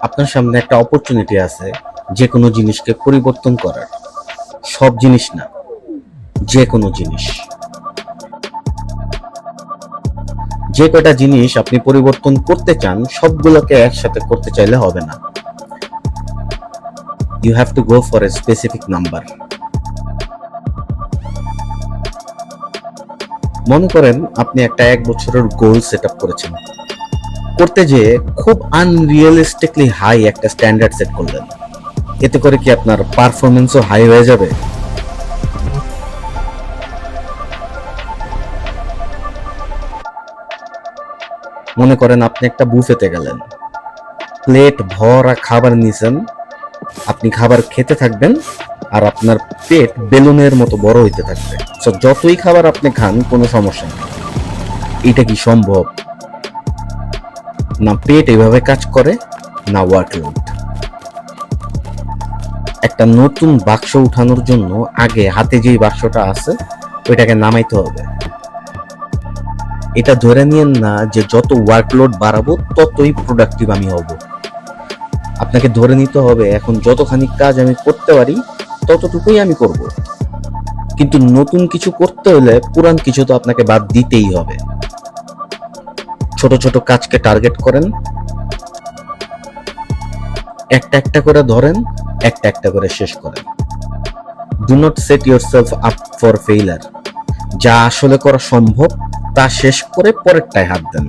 আপনার সামনে একটা অপরচুনিটি আছে যে কোনো জিনিসকে পরিবর্তন করার। সব জিনিস না, যে কোনো জিনিস। যে কয়টা জিনিস আপনি পরিবর্তন করতে চান সবগুলোকে একসাথে করতে চাইলে হবে না। You have to go for a specific number. মনে করেন আপনি একটা 1 বছরের গোল সেট আপ করেছেন, করতে যেয়ে খুব আনরিয়েলিস্টিকলি হাই একটা স্ট্যান্ডার্ড সেট করলেন। এতে করে কি আপনার পারফরমেন্সও হাই হয়ে যাবে? মনে করেন আপনি একটা বুফেতে গেলেন, প্লেট ভরা খাবার নিছেন, আপনি খাবার খেতে থাকবেন আর আপনার পেট বেলুনের মতো বড় হইতে থাকবে। সো যতই খাবার আপনি খান কোনো সমস্যা নেই। এটা কি সম্ভব? না পেট এভাবে কাজ করে, না ওয়ার্কলোড। একটা নতুন বাক্স উঠানোর জন্য আগে হাতে যেই বাক্সটা আছে ওইটাকে নামাইতে হবে। এটা ধরে নিয়েন না যে যত ওয়ার্কলোড বাড়াবো ততই প্রোডাক্টিভ আমি হব। আপনাকে ধরে নিতে হবে এখন যতখানি কাজ আমি করতে পারি ততটুকুই আমি করব। কিন্তু নতুন কিছু করতে হলে পুরান কিছু তো আপনাকে বাদ দিতেই হবে। ছোট ছোট কাজকে টার্গেট করেন, একটা একটা করে ধরেন, একটা একটা করে শেষ করেন। Do not set yourself up for failure. যা আসলে করা সম্ভব তা শেষ করে পরেরটায় হাত দেন।